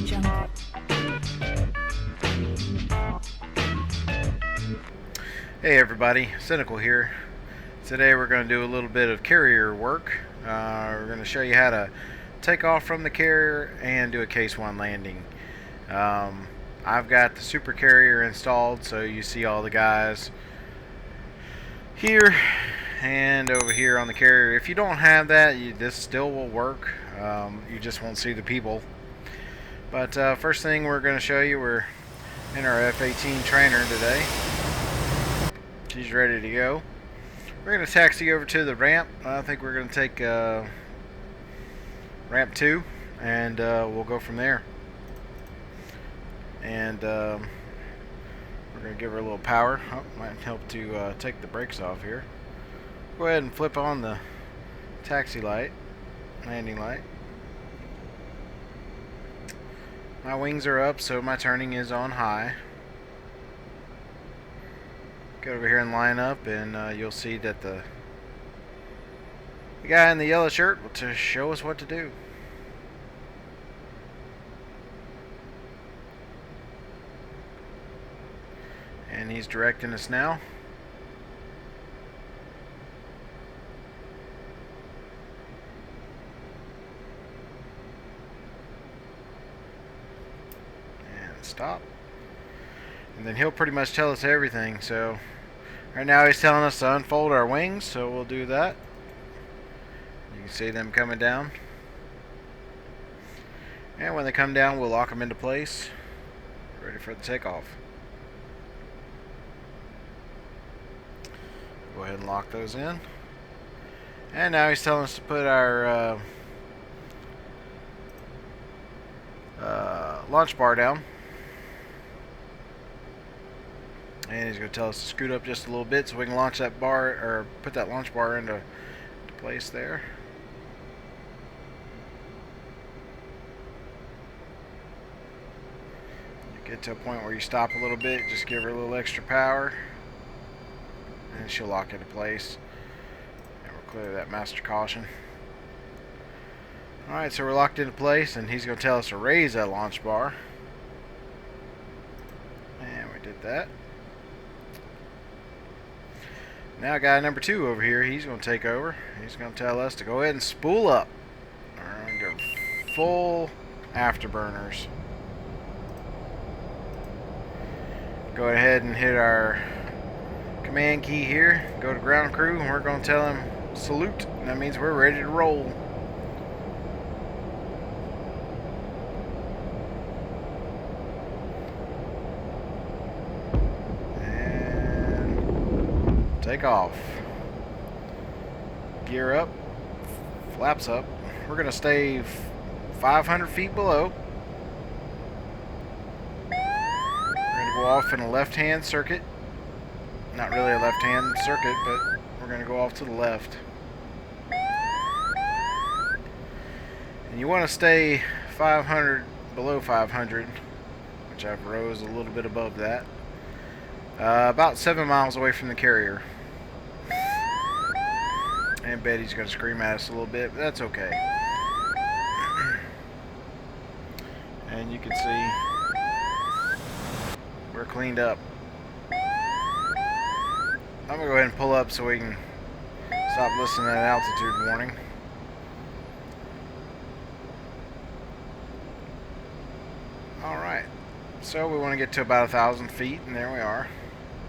Hey everybody, Cynical here. Today we're going to do a little bit of carrier work. We're going to show you how to take off from the carrier and do a case 1 landing. I've got the super carrier installed, so you see all the guys here and over here on the carrier. If you don't have that, this still will work. You just won't see the people. But first thing we're going to show you, we're in our F18 trainer today. She's ready to go. We're going to taxi over to the ramp. I think we're going to take ramp 2 and we'll go from there. And we're going to give her a little power. Oh, might help to take the brakes off here. Go ahead and flip on the taxi light, landing light. My wings are up, so my turning is on high. Get over here and line up, and you'll see that the guy in the yellow shirt will just show us what to do. And he's directing us now. And stop. And then he'll pretty much tell us everything. So right now he's telling us to unfold our wings, so we'll do that. You can see them coming down. And when they come down, we'll lock them into place, ready for the takeoff. Go ahead and lock those in. And now he's telling us to put our launch bar down. And he's going to tell us to scoot up just a little bit so we can launch that bar, or put that launch bar into place there. You get to a point where you stop a little bit, just give her a little extra power, and she'll lock into place. And we'll clear that master caution. Alright, so we're locked into place, and he's going to tell us to raise that launch bar. And we did that. Now guy number 2 over here, he's going to take over. He's going to tell us to go ahead and spool up. Alright, go full afterburners. Go ahead and hit our command key here. Go to ground crew, and we're going to tell him salute. And that means we're ready to roll. Take off. Gear up. Flaps up. We're going to stay 500 feet below. We're going to go off in a left-hand circuit. Not really a left-hand circuit, but we're going to go off to the left. And you want to stay 500, below 500, which I've rose a little bit above that. About 7 miles away from the carrier. And Betty's going to scream at us a little bit, but that's okay. And you can see we're cleaned up. I'm going to go ahead and pull up so we can stop listening to that altitude warning. Alright, so we want to get to about 1,000 feet, and there we are.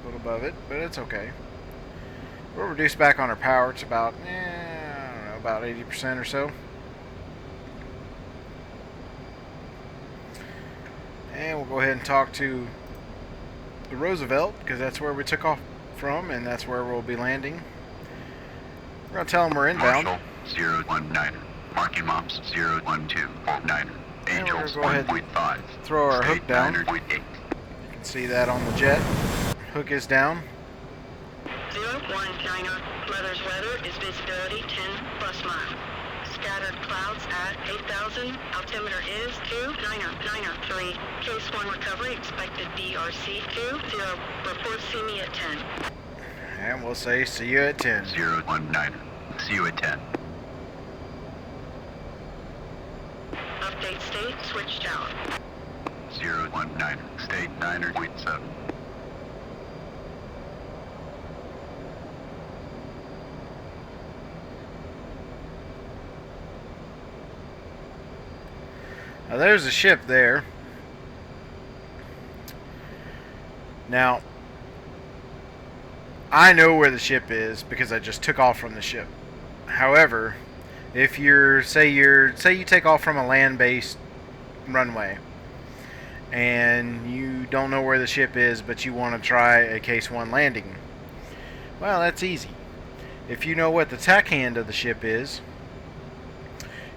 A little above it, but it's okay. We'll reduce back on our power to about, I don't know, about 80% or so. And we'll go ahead and talk to the Roosevelt, because that's where we took off from, and that's where we'll be landing. We're going to tell them we're inbound. Marshall 019, marking mops 01249, Angels 1.5. Throw our hook down. 9.8. You can see that on the jet. Hook is down. 019er, Mother's weather is visibility 10 plus mile. Scattered clouds at 8,000. Altimeter is 2,993. Case 1 recovery expected BRC 20. Report see me at 10. And we'll say see you at 10. 019. See you at 10. state, switch tower. 019, state 9.7. Now there's a ship there. Now, I know where the ship is because I just took off from the ship. However, if say you take off from a land-based runway and you don't know where the ship is, but you want to try a Case 1 landing, well, that's easy. If you know what the tack hand of the ship is,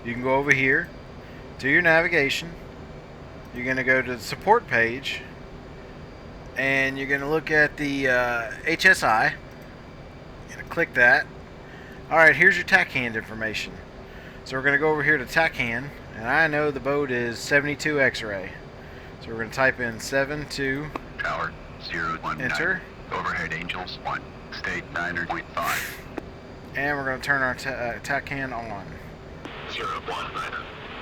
you can go over here to your navigation. You're going to go to the support page, and you're going to look at the HSI. You're going to click that. Alright, here's your tack hand information. So we're going to go over here to tack hand, and I know the boat is 72 X-ray. So we're going to type in 72. Tower 019. Enter. Overhead Angels 1. State 9.5. And we're going to turn our tack hand on. 019.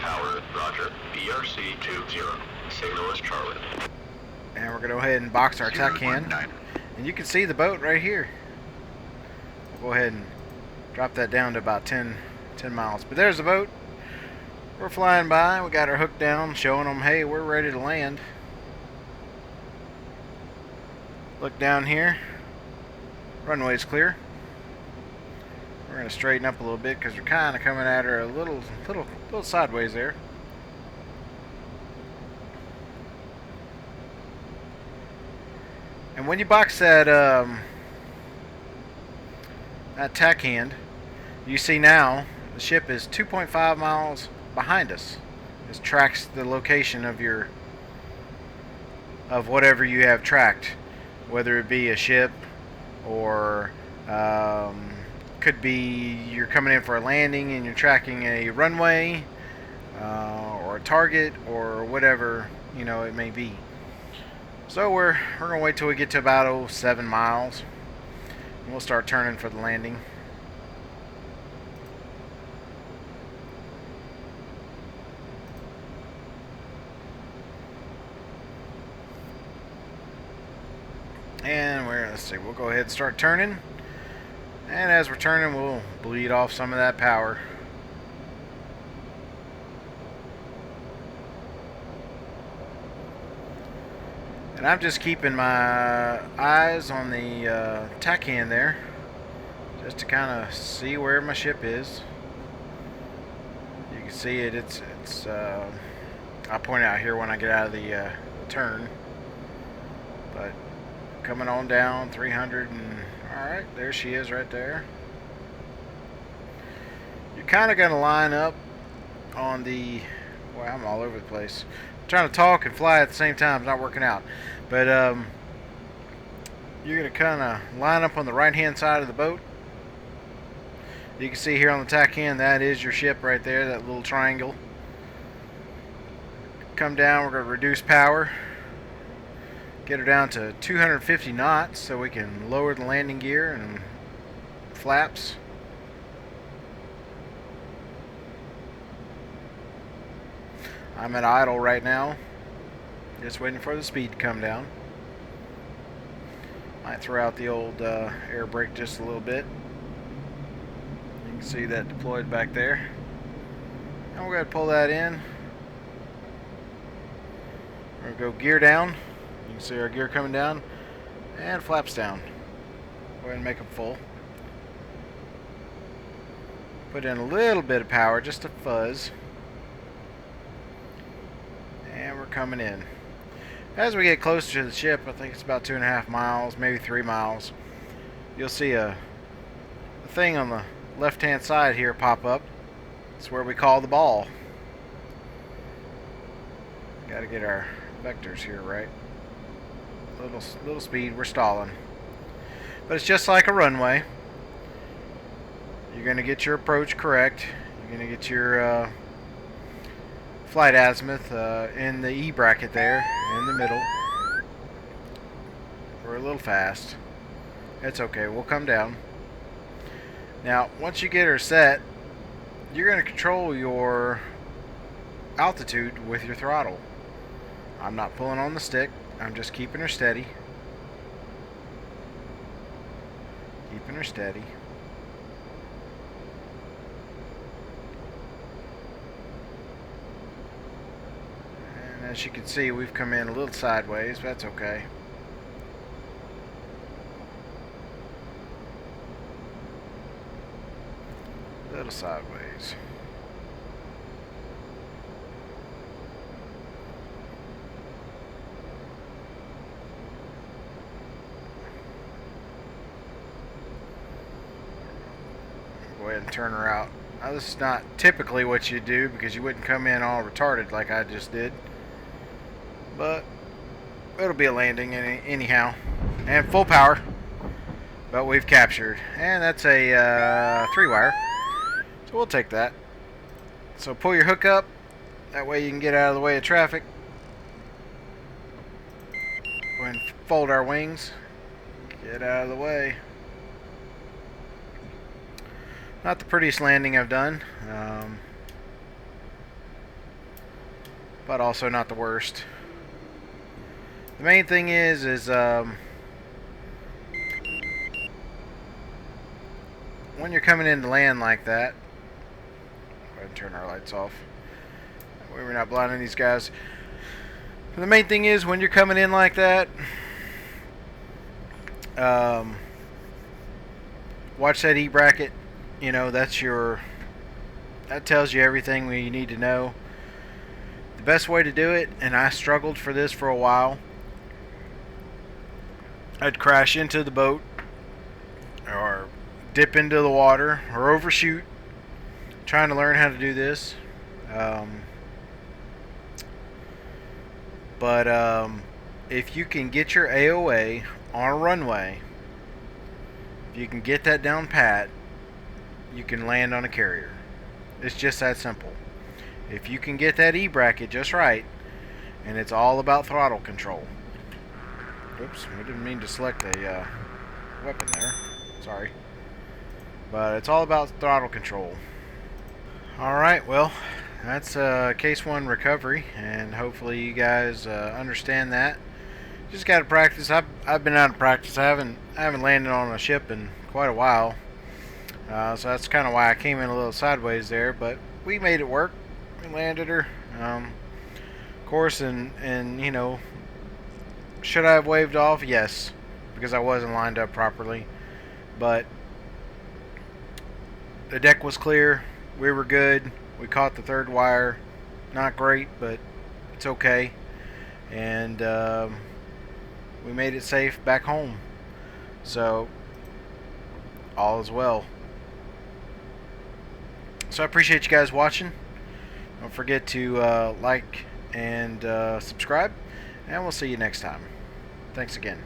Tower, roger. BRC 20. Signal is Charlie. And we're going to go ahead and box our tack hand. And you can see the boat right here. We'll go ahead and drop that down to about 10 miles. But there's the boat. We're flying by. We got our hook down, showing them, hey, we're ready to land. Look down here. Runway's clear. We're going to straighten up a little bit because we're kind of coming at her a little sideways there. And when you box that tack hand, you see now the ship is 2.5 miles behind us. It tracks the location of whatever you have tracked, whether it be a ship or could be you're coming in for a landing and you're tracking a runway or a target or whatever it may be. So we're gonna wait till we get to about 7 miles, and we'll start turning for the landing. And let's see, we'll go ahead and start turning. And as we're turning, we'll bleed off some of that power. And I'm just keeping my eyes on the tack hand there, just to kind of see where my ship is. You can see it. It's I'll point out here when I get out of the turn. But coming on down 300 and alright, there she is right there. You're kind of going to line up on the, boy, I'm all over the place. I'm trying to talk and fly at the same time. It's not working out. But you're going to kind of line up on the right hand side of the boat. You can see here on the tack hand, that is your ship right there, that little triangle. Come down, we're going to reduce power. Get her down to 250 knots so we can lower the landing gear and flaps. I'm at idle right now, just waiting for the speed to come down. Might throw out the old air brake just a little bit. You can see that deployed back there. And we're going to pull that in. We're going to go gear down. You can see our gear coming down and flaps down. Go ahead and make them full. Put in a little bit of power, just a fuzz. And we're coming in. As we get closer to the ship, I think it's about 2.5 miles, maybe 3 miles, you'll see a thing on the left hand side here pop up. It's where we call the ball. Got to get our vectors here right. Little speed, we're stalling. But it's just like a runway. You're going to get your approach correct. You're going to get your flight azimuth in the E bracket there, in the middle. We're a little fast. It's okay, we'll come down. Now, once you get her set, you're going to control your altitude with your throttle. I'm not pulling on the stick. I'm just keeping her steady. Keeping her steady. And as you can see, we've come in a little sideways, but that's okay. A little sideways. Go ahead and turn her out. Now, this is not typically what you do because you wouldn't come in all retarded like I just did, but it'll be a landing anyhow, and full power. But we've captured, and that's a 3-wire, so we'll take that. So pull your hook up, that way you can get out of the way of traffic. Go ahead and fold our wings, get out of the way. Not the prettiest landing I've done, but also not the worst. The main thing is when you're coming in to land like that, go ahead and turn our lights off. That way we're not blinding these guys. The main thing is when you're coming in like that, watch that E bracket. You know, that tells you everything you need to know. The best way to do it, and I struggled for this for a while, I'd crash into the boat or dip into the water or overshoot, trying to learn how to do this. But if you can get your AOA on a runway, if you can get that down pat, you can land on a carrier. It's just that simple. If you can get that E bracket just right, and it's all about throttle control. Oops, we didn't mean to select a weapon there. Sorry. But it's all about throttle control. Alright, well, that's case 1 recovery, and hopefully you guys understand that. Just got to practice. I've been out of practice. I haven't landed on a ship in quite a while. So that's kind of why I came in a little sideways there, but we made it work. We landed her. Of course, and you know, should I have waved off? Yes, because I wasn't lined up properly. But the deck was clear. We were good. We caught the 3rd wire. Not great, but it's okay. And we made it safe back home. So all is well. So I appreciate you guys watching. Don't forget to like and subscribe, and we'll see you next time. Thanks again.